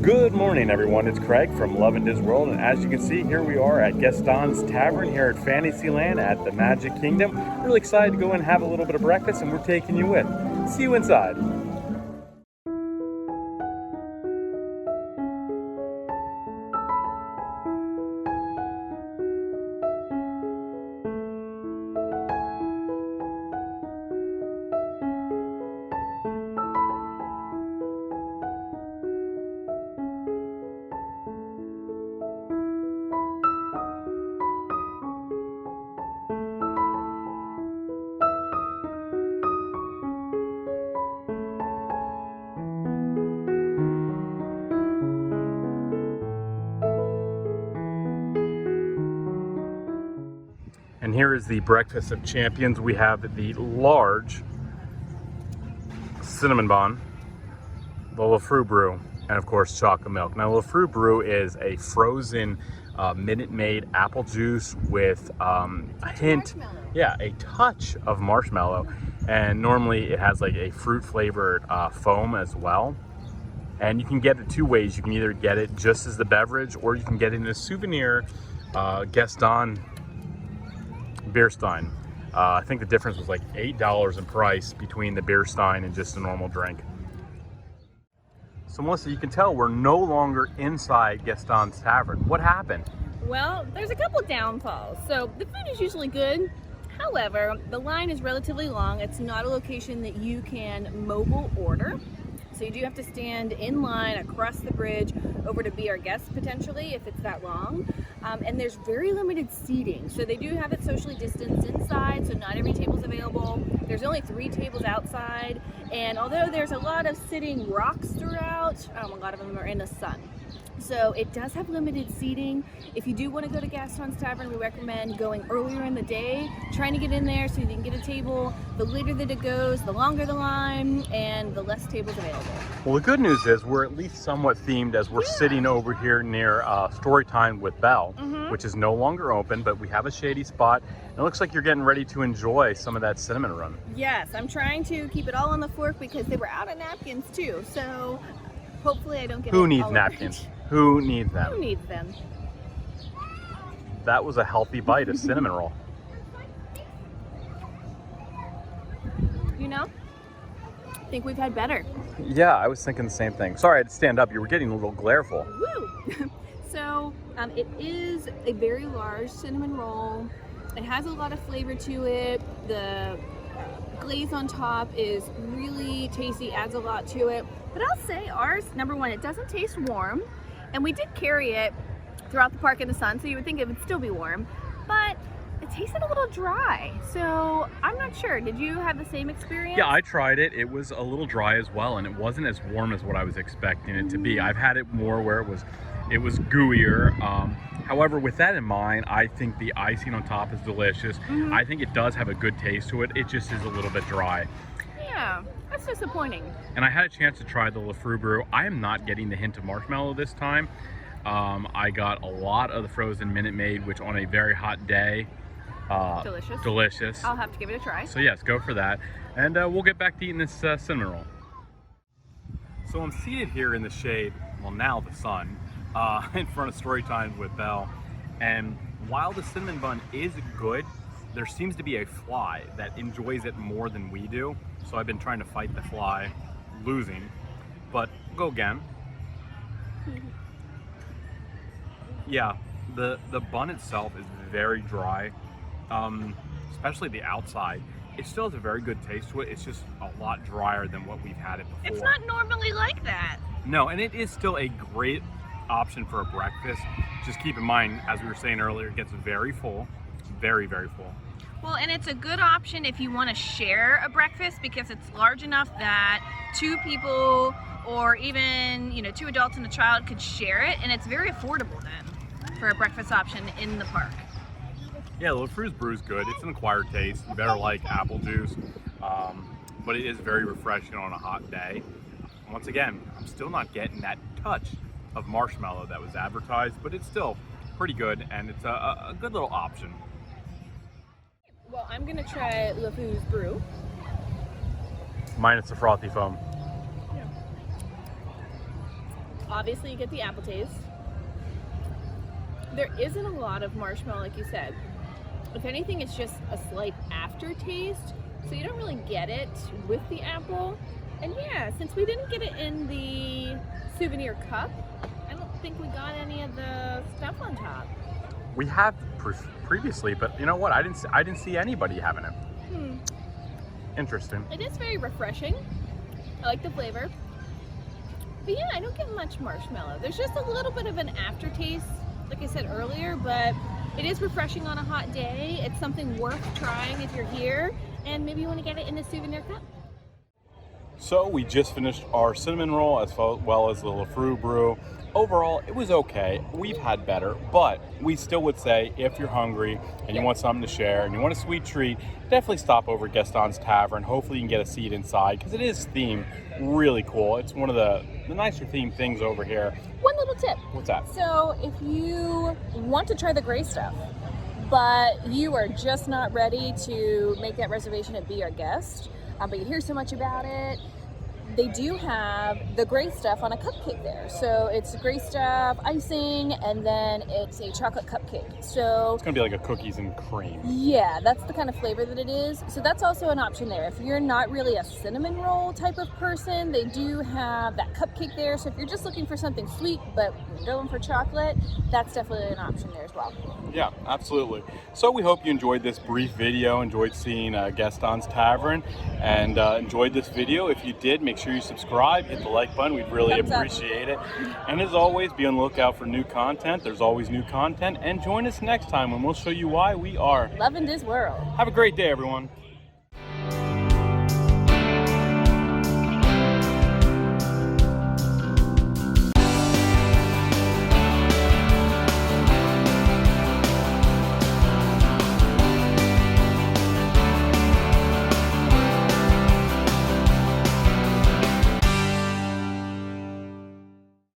Good morning, everyone. It's Craig from Lovindisworld, and as you can see, here we are at Gaston's Tavern here at Fantasyland at the Magic Kingdom. Really excited to go in and have a little bit of breakfast, and we're taking you with. See you inside. And here is the breakfast of champions. We have the large cinnamon bun, the LeFou brew, and of course chocolate milk. Now LeFou brew is a frozen Minute Maid apple juice with a hint, a touch of marshmallow. And normally it has like a fruit flavored foam as well. And you can get it two ways. You can either get it just as the beverage, or you can get it in a souvenir Gaston beer stein. I think the difference was like $8 in price between the beer stein and just a normal drink. So Melissa, you can tell we're no longer inside Gaston's Tavern. What happened? Well, there's a couple downfalls. So the food is usually good. However, the line is relatively long. It's not a location that you can mobile order. So you do have to stand in line across the bridge over to be our guest potentially if it's that long. And there's very limited seating. So they do have it socially distanced inside, so not every table's available. There's only 3 tables outside. And although there's a lot of sitting rocks throughout, a lot of them are in the sun. So it does have limited seating. If you do want to go to Gaston's Tavern, we recommend going earlier in the day, trying to get in there so you can get a table. The later that it goes, the longer the line, and the less tables available. Well, the good news is we're at least somewhat themed, as we're sitting over here near Storytime with Belle, which is no longer open, but we have a shady spot. And it looks like you're getting ready to enjoy some of that cinnamon run. Yes, I'm trying to keep it all on the fork because they were out of napkins too. So hopefully I don't get Who needs napkins? Who needs them? Who needs them? That was a healthy bite of cinnamon roll. You know, I think we've had better. Yeah, I was thinking the same thing. Sorry, I had to stand up. You were getting a little glareful. Woo! So it is a very large cinnamon roll. It has a lot of flavor to it. The glaze on top is really tasty, adds a lot to it. But I'll say ours, number one, it doesn't taste warm. And we did carry it throughout the park in the sun, so you would think it would still be warm. But it tasted a little dry. So I'm not sure. Did you have the same experience? Yeah, I tried it. It was a little dry as well, and it wasn't as warm as what I was expecting it to be. I've had it more where it was gooier. However, with that in mind, I think the icing on top is delicious. I think it does have a good taste to it. It just is a little bit dry. Yeah, that's disappointing. And I had a chance to try the LeFou brew. I am not getting the hint of marshmallow this time. I got a lot of the frozen Minute Maid, which on a very hot day, delicious. I'll have to give it a try. So yes, go for that. And we'll get back to eating this cinnamon roll. So I'm seated here in the shade, well now the sun, in front of Storytime with Belle. And while the cinnamon bun is good, there seems to be a fly that enjoys it more than we do. So I've been trying to fight the fly, losing, but go again. Yeah, the bun itself is very dry, especially the outside. It still has a very good taste to it. It's just a lot drier than what we've had it before. It's not normally like that. No, and it is still a great option for a breakfast. Just keep in mind, as we were saying earlier, it gets very full, very, very full. Well, and it's a good option if you want to share a breakfast because it's large enough that 2 people or even, 2 adults and a child could share it, and it's very affordable then for a breakfast option in the park. Yeah, LeFou's brew is good. It's an acquired taste. You better like apple juice, but it is very refreshing on a hot day. Once again, I'm still not getting that touch of marshmallow that was advertised, but it's still pretty good, and it's a good little option. Well, I'm gonna try LeFou's brew. Minus the frothy foam. Obviously, you get the apple taste. There isn't a lot of marshmallow, like you said. If anything, it's just a slight aftertaste, so you don't really get it with the apple. And yeah, since we didn't get it in the souvenir cup, I don't think we got any of the stuff on top. We have previously, but you know what? I didn't see anybody having it. Interesting. It is very refreshing. I like the flavor. But yeah, I don't get much marshmallow. There's just a little bit of an aftertaste, like I said earlier, but it is refreshing on a hot day. It's something worth trying if you're here, and maybe you want to get it in a souvenir cup. So we just finished our cinnamon roll as well as the LeFou brew. Overall, it was okay. We've had better, but we still would say if you're hungry and you want something to share and you want a sweet treat, definitely stop over at Gaston's Tavern. Hopefully you can get a seat inside because it is themed really cool. It's one of the nicer themed things over here. One little tip. What's that? So if you want to try the gray stuff, but you are just not ready to make that reservation and be our guest, but you hear so much about it, they do have the gray stuff on a cupcake there. So it's gray stuff, icing, and then it's a chocolate cupcake. So it's gonna be like a cookies and cream. Yeah, that's the kind of flavor that it is. So that's also an option there. If you're not really a cinnamon roll type of person, they do have that cupcake there. So if you're just looking for something sweet, but you're going for chocolate, that's definitely an option there as well. Yeah, absolutely. So we hope you enjoyed this brief video, enjoyed seeing Gaston's Tavern, and enjoyed this video. If you did, make sure you subscribe, hit the like button. We'd really appreciate it. And as always, be on the lookout for new content. There's always new content. And join us next time when we'll show you why we are Lovindisworld. Have a great day, everyone.